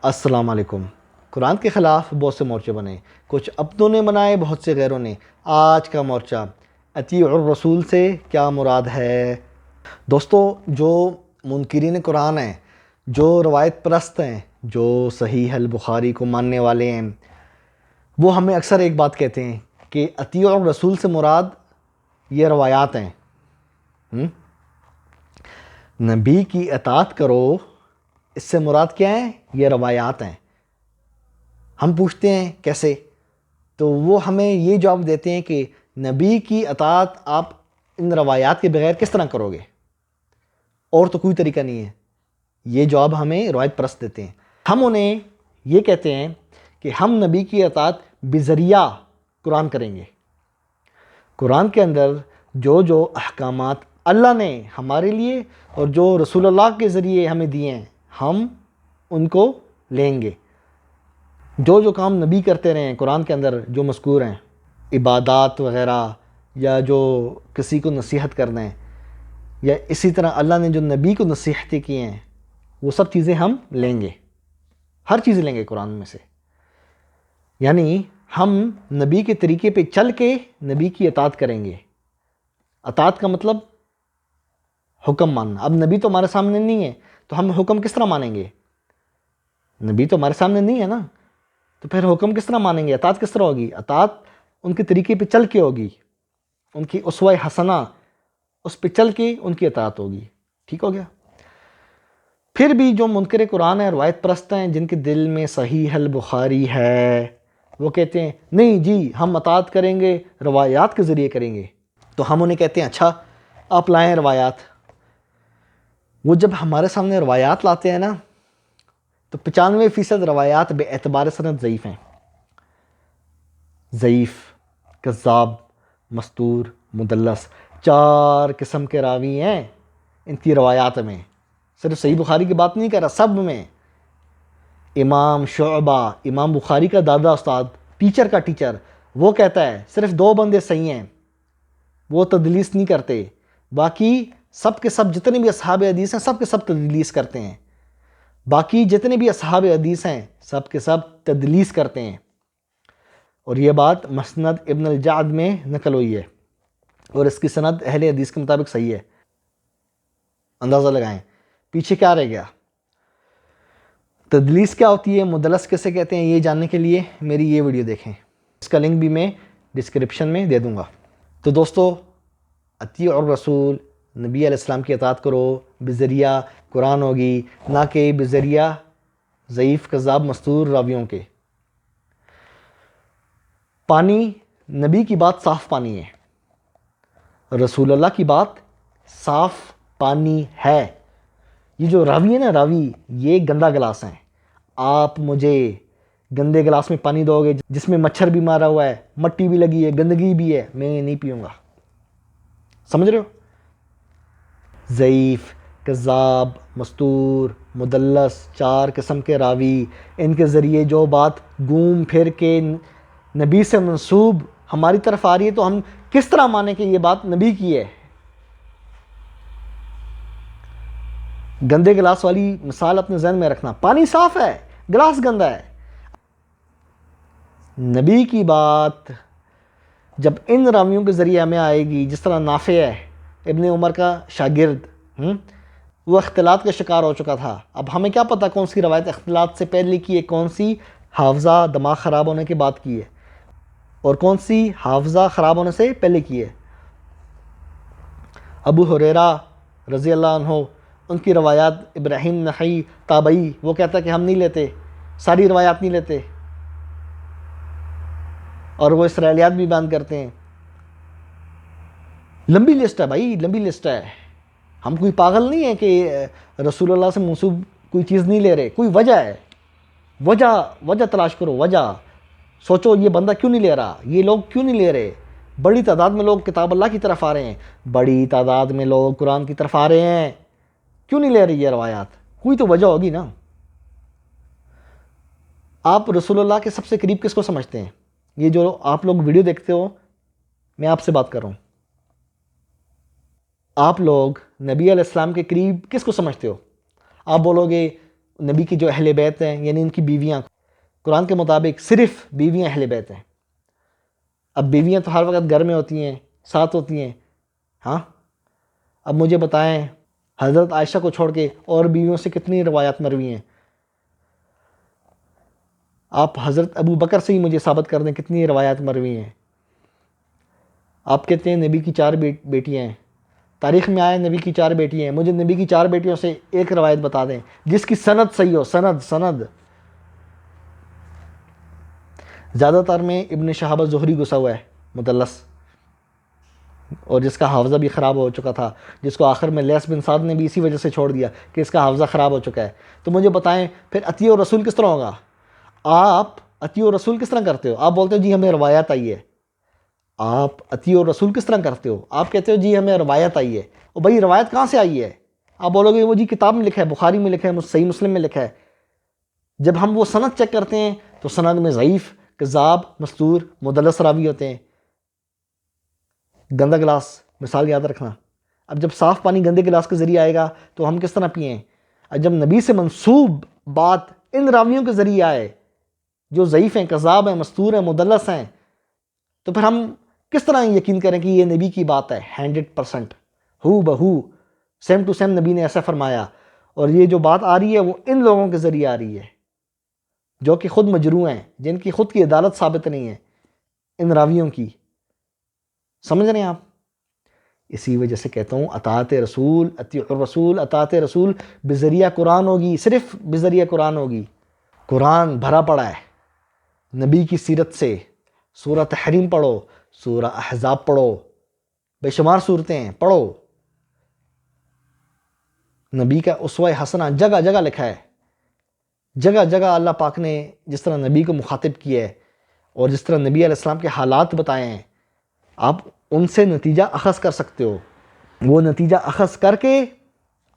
السلام علیکم۔ قرآن کے خلاف بہت سے مورچے بنے، کچھ اپنوں نے بنائے، بہت سے غیروں نے۔ آج کا مورچہ اطیعوا الرسول سے کیا مراد ہے؟ دوستو، جو منکرین قرآن ہیں، جو روایت پرست ہیں، جو صحیح البخاری کو ماننے والے ہیں، وہ ہمیں اکثر ایک بات کہتے ہیں کہ اطیعوا الرسول سے مراد یہ روایات ہیں۔ نبی کی اطاعت کرو، اس سے مراد کیا ہے؟ یہ روایات ہیں۔ ہم پوچھتے ہیں کیسے؟ تو وہ ہمیں یہ جواب دیتے ہیں کہ نبی کی اطاعت آپ ان روایات کے بغیر کس طرح کرو گے؟ اور تو کوئی طریقہ نہیں ہے۔ یہ جواب ہمیں روایت پرست دیتے ہیں۔ ہم انہیں یہ کہتے ہیں کہ ہم نبی کی اطاعت بذریعہ قرآن کریں گے۔ قرآن کے اندر جو جو احکامات اللہ نے ہمارے لیے اور جو رسول اللہ کے ذریعے ہمیں دیے ہیں، ہم ان کو لیں گے۔ جو جو کام نبی کرتے رہے ہیں قرآن کے اندر جو مذکور ہیں، عبادات وغیرہ، یا جو کسی کو نصیحت کرنا ہے، یا اسی طرح اللہ نے جو نبی کو نصیحتیں کی ہیں، وہ سب چیزیں ہم لیں گے۔ ہر چیز لیں گے قرآن میں سے۔ یعنی ہم نبی کے طریقے پہ چل کے نبی کی اطاعت کریں گے۔ اطاعت کا مطلب حکم ماننا۔ اب نبی تو ہمارے سامنے نہیں ہے، تو ہم حکم کس طرح مانیں گے؟ نبی تو ہمارے سامنے نہیں ہے نا، تو پھر حکم کس طرح مانیں گے؟ اطاعت کس طرح ہوگی؟ اطاعت ان کے طریقے پہ چل کے ہوگی، ان کی اسوہ حسنہ، اس پہ چل کے ان کی اطاعت ہوگی۔ ٹھیک ہو گیا؟ پھر بھی جو منکر قرآن ہیں، روایت پرست ہیں، جن کے دل میں صحیح البخاری ہے، وہ کہتے ہیں نہیں جی، ہم اطاعت کریں گے، روایات کے ذریعے کریں گے۔ تو ہم انہیں کہتے ہیں اچھا آپ لائیں روایات۔ وہ جب ہمارے سامنے روایات لاتے ہیں نا، تو 95% روایات بے اعتبار سند ضعیف ہیں۔ ضعیف، کذاب، مستور، مدلس، 4 قسم کے راوی ہیں ان کی روایات میں۔ صرف صحیح بخاری کی بات نہیں کر رہا، سب میں۔ امام شعبہ، امام بخاری کا دادا استاد، ٹیچر کا ٹیچر، وہ کہتا ہے صرف 2 بندے صحیح ہیں، وہ تدلیس نہیں کرتے، باقی سب کے سب جتنے بھی اصحاب حدیث ہیں سب کے سب تدلیس کرتے ہیں۔ باقی جتنے بھی اصحاب حدیث ہیں سب کے سب تدلیس کرتے ہیں۔ اور یہ بات مسند ابن الجعد میں نقل ہوئی ہے، اور اس کی سند اہل حدیث کے مطابق صحیح ہے۔ اندازہ لگائیں پیچھے کیا رہ گیا۔ تدلیس کیا ہوتی ہے، مدلس کیسے کہتے ہیں، یہ جاننے کے لیے میری یہ ویڈیو دیکھیں، اس کا لنک بھی میں ڈسکرپشن میں دے دوں گا۔ تو دوستو، اطیعوا الرسول، نبی علیہ السلام کی اطاعت کرو، بذریعہ قرآن ہوگی، نہ کہ بذریعہ ضعیف، کذاب، مستور راویوں کے۔ پانی، نبی کی بات صاف پانی ہے، رسول اللہ کی بات صاف پانی ہے۔ یہ جو راوی ہے نا، راوی، یہ گندا گلاس ہیں۔ آپ مجھے گندے گلاس میں پانی دو گے جس میں مچھر بھی مارا ہوا ہے، مٹی بھی لگی ہے، گندگی بھی ہے، میں نہیں پیوں گا۔ سمجھ رہے ہو؟ ضعیف، کذاب، مستور، مدلس، 4 قسم کے راوی، ان کے ذریعے جو بات گھوم پھر کے نبی سے منسوب ہماری طرف آ رہی ہے، تو ہم کس طرح مانیں کہ یہ بات نبی کی ہے؟ گندے گلاس والی مثال اپنے ذہن میں رکھنا، پانی صاف ہے، گلاس گندا ہے۔ نبی کی بات جب ان راویوں کے ذریعے ہمیں آئے گی، جس طرح نافع ہے، ابن عمر کا شاگرد، وہ اختلاط کا شکار ہو چکا تھا۔ اب ہمیں کیا پتہ کون سی روایت اختلاط سے پہلے کی ہے، کون سی حافظہ دماغ خراب ہونے کے بعد کی ہے، اور کون سی حافظہ خراب ہونے سے پہلے کی ہے۔ ابو ہریرہ رضی اللہ عنہ، ان کی روایات، ابراہیم نخعی تابعی، وہ کہتا ہے کہ ہم نہیں لیتے، ساری روایات نہیں لیتے، اور وہ اسرائیلیات بھی بیان کرتے ہیں۔ لمبی لسٹ ہے بھائی، لمبی لسٹ ہے۔ ہم کوئی پاگل نہیں ہے کہ رسول اللہ سے منسوب کوئی چیز نہیں لے رہے، کوئی وجہ ہے۔ وجہ تلاش کرو، وجہ سوچو یہ بندہ کیوں نہیں لے رہا، یہ لوگ کیوں نہیں لے رہے۔ بڑی تعداد میں لوگ کتاب اللہ کی طرف آ رہے ہیں، بڑی تعداد میں لوگ قرآن کی طرف آ رہے ہیں، کیوں نہیں لے رہی یہ روایات؟ کوئی تو وجہ ہوگی نا۔ آپ رسول اللہ کے سب سے قریب کس کو سمجھتے ہیں؟ یہ جو آپ لوگ ویڈیو دیکھتے ہو، میں آپ سے بات کر رہا ہوں، آپ لوگ نبی علیہ السلام کے قریب کس کو سمجھتے ہو؟ آپ بولو گے نبی کی جو اہل بیت ہیں یعنی ان کی بیویاں، قرآن کے مطابق صرف بیویاں اہل بیت ہیں۔ اب بیویاں تو ہر وقت گھر میں ہوتی ہیں، ساتھ ہوتی ہیں، ہاں۔ اب مجھے بتائیں حضرت عائشہ کو چھوڑ کے اور بیویوں سے کتنی روایات مروی ہیں؟ آپ حضرت ابو بکر سے ہی مجھے ثابت کر دیں کتنی روایات مروی ہیں۔ آپ کہتے ہیں نبی کی 4 بیٹیاں ہیں، تاریخ میں آیا نبی کی 4 بیٹیاں ہیں، مجھے نبی کی 4 بیٹیوں سے ایک روایت بتا دیں جس کی سند صحیح ہو، سند۔ زیادہ تر میں ابن شہاب الزہری گھسا ہوا ہے، مدلس، اور جس کا حافظہ بھی خراب ہو چکا تھا، جس کو آخر میں لیث بن سعد نے بھی اسی وجہ سے چھوڑ دیا کہ اس کا حافظہ خراب ہو چکا ہے۔ تو مجھے بتائیں پھر اطیع الرسول کس طرح ہوگا؟ آپ اطیع الرسول کس طرح کرتے ہو؟ آپ بولتے ہو جی ہمیں روایت آئی ہے۔ آپ اطیع الرسول کس طرح کرتے ہو؟ آپ کہتے ہو جی ہمیں روایت آئی ہے۔ اور بھائی روایت کہاں سے آئی ہے؟ آپ بولو گے وہ جی کتاب میں لکھا ہے، بخاری میں لکھا ہے، صحیح مسلم میں لکھا ہے۔ جب ہم وہ سند چیک کرتے ہیں تو سند میں ضعیف، کذاب، مستور، مدلس راوی ہوتے ہیں۔ گندا گلاس مثال یاد رکھنا، اب جب صاف پانی گندے گلاس کے ذریعے آئے گا تو ہم کس طرح پئیں؟ اب جب نبی سے منسوب بات ان راویوں کے ذریعے آئے جو ضعیف ہیں، کذاب ہیں، مستور ہیں، مدلس ہیں، تو پھر ہم کس طرح یقین کریں کہ یہ نبی کی بات ہے 100%، ہو بہو، سیم ٹو سیم نبی نے ایسا فرمایا؟ اور یہ جو بات آ رہی ہے وہ ان لوگوں کے ذریعے آ رہی ہے جو کہ خود مجروح ہیں، جن کی خود کی عدالت ثابت نہیں ہے، ان راویوں کی۔ سمجھ رہے ہیں آپ؟ اسی وجہ سے کہتا ہوں اطاعت رسول، اطیع الرسول، اطاعت رسول بذریعہ قرآن ہوگی، صرف بذریعہ قرآن ہوگی۔ قرآن بھرا پڑا ہے نبی کی سیرت سے۔ سورہ تحریم پڑھو، سورہ احزاب پڑھو، بے شمار صورتیں ہیں، پڑھو۔ نبی کا اسوہ حسنہ جگہ جگہ لکھا ہے، جگہ جگہ اللہ پاک نے جس طرح نبی کو مخاطب کیا ہے اور جس طرح نبی علیہ السلام کے حالات بتائے ہیں، آپ ان سے نتیجہ اخذ کر سکتے ہو۔ وہ نتیجہ اخذ کر کے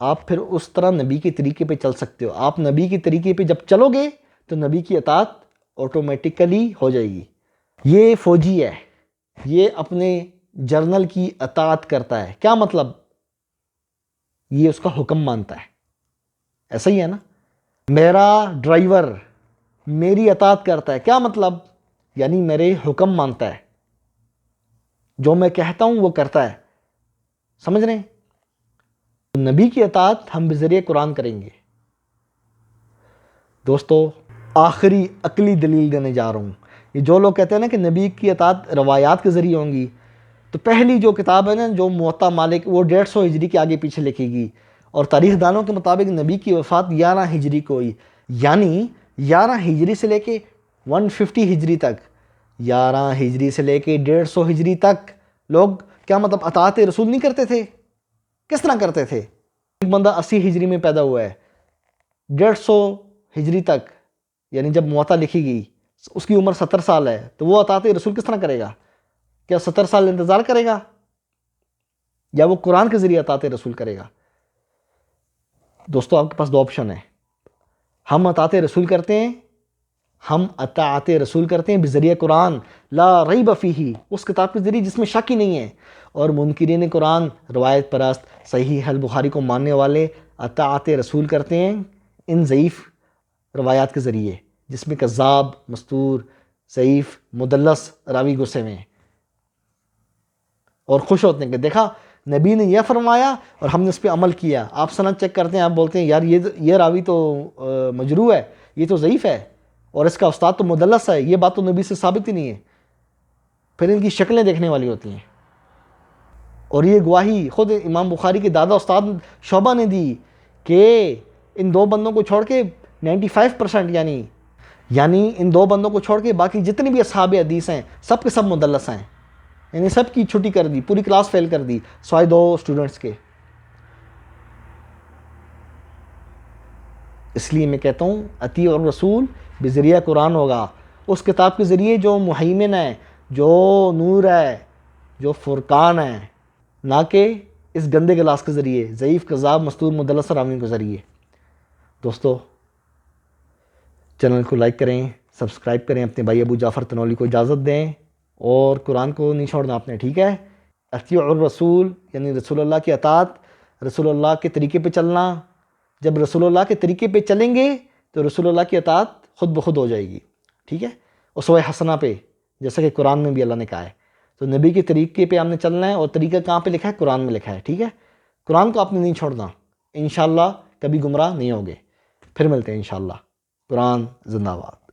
آپ پھر اس طرح نبی کے طریقے پہ چل سکتے ہو۔ آپ نبی کے طریقے پہ جب چلو گے تو نبی کی اطاعت آٹومیٹیکلی ہو جائے گی۔ یہ فوجی ہے، یہ اپنے جرنل کی اطاعت کرتا ہے، کیا مطلب؟ یہ اس کا حکم مانتا ہے، ایسا ہی ہے نا؟ میرا ڈرائیور میری اطاعت کرتا ہے، کیا مطلب؟ یعنی میرے حکم مانتا ہے، جو میں کہتا ہوں وہ کرتا ہے۔ سمجھ رہے ہیں؟ نبی کی اطاعت ہم بذریعہ قرآن کریں گے۔ دوستو آخری عقلی دلیل دینے جا رہا ہوں۔ یہ جو لوگ کہتے ہیں نا کہ نبی کی اطاعت روایات کے ذریعے ہوں گی، تو پہلی جو کتاب ہے نا جو موطا مالک، وہ 150 ہجری کے آگے پیچھے لکھی گی، اور تاریخ دانوں کے مطابق نبی کی وفات 11 ہجری کو ہوئی، یعنی 11 ہجری سے لے کے 150 ہجری تک، 11 ہجری سے لے کے 150 ہجری تک لوگ کیا مطلب اطاعت رسول نہیں کرتے تھے؟ کس طرح کرتے تھے؟ ایک بندہ 80 ہجری میں پیدا ہوا ہے، 150 ہجری تک یعنی جب موطا لکھی گئی اس کی عمر 70 سال ہے، تو وہ اطاعت رسول کس طرح کرے گا؟ کیا 70 سال انتظار کرے گا یا وہ قرآن کے ذریعے اطاعت رسول کرے گا؟ دوستو آپ کے پاس 2 آپشن ہیں، ہم اطاعت رسول کرتے ہیں، ہم اطاعت رسول کرتے ہیں بذریعہ قرآن لا ریب فیہ، اس کتاب کے ذریعے جس میں شک ہی نہیں ہے، اور منکرین قرآن، روایت پرست، صحیح البخاری کو ماننے والے اطاعت رسول کرتے ہیں ان ضعیف روایات کے ذریعے جس میں کذاب، مستور، ضعیف، مدلس راوی گھسے ہوئے ہیں، اور خوش ہوتے ہیں کہ دیکھا نبی نے یہ فرمایا اور ہم نے اس پہ عمل کیا۔ آپ سند چیک کرتے ہیں، آپ بولتے ہیں یار یہ راوی تو مجروح ہے، یہ تو ضعیف ہے، اور اس کا استاد تو مدلس ہے، یہ بات تو نبی سے ثابت ہی نہیں ہے۔ پھر ان کی شکلیں دیکھنے والی ہوتی ہیں، اور یہ گواہی خود امام بخاری کے دادا استاد شعبہ نے دی کہ ان 2 بندوں کو چھوڑ کے 95% یعنی ان 2 بندوں کو چھوڑ کے باقی جتنی بھی اصحاب حدیث ہیں سب کے سب مدلس ہیں، یعنی سب کی چھٹی کر دی، پوری کلاس فیل کر دی سوائے 2 اسٹوڈنٹس کے۔ اس لیے میں کہتا ہوں اطیع الرسول بذریعہ قرآن ہوگا، اس کتاب کے ذریعے جو مہیمن ہے، جو نور ہے، جو فرقان ہے، نہ کہ اس گندے گلاس کے ذریعے ضعیف، کذاب، مستور، مدلس راویوں کے ذریعے۔ دوستو چینل کو لائک کریں، سبسکرائب کریں، اپنے بھائی ابو جعفر تنولی کو اجازت دیں، اور قرآن کو نہیں چھوڑنا آپ نے، ٹھیک ہے؟ اطیع الرسول یعنی رسول اللہ کی اطاعت، رسول اللہ کے طریقے پہ چلنا، جب رسول اللہ کے طریقے پہ چلیں گے تو رسول اللہ کی اطاعت خود بخود ہو جائے گی، ٹھیک ہے، اسوہ حسنہ پہ، جیسا کہ قرآن میں بھی اللہ نے کہا ہے۔ تو نبی کے طریقے پہ ہم نے چلنا ہے، اور طریقہ کہاں پہ لکھا ہے؟ قرآن میں لکھا ہے، ٹھیک ہے۔ قرآن کو آپ نے نہیں چھوڑنا، انشاءاللہ کبھی گمراہ نہیں ہوگے۔ پھر ملتے ہیں انشاءاللہ۔ قرآن زندہ باد۔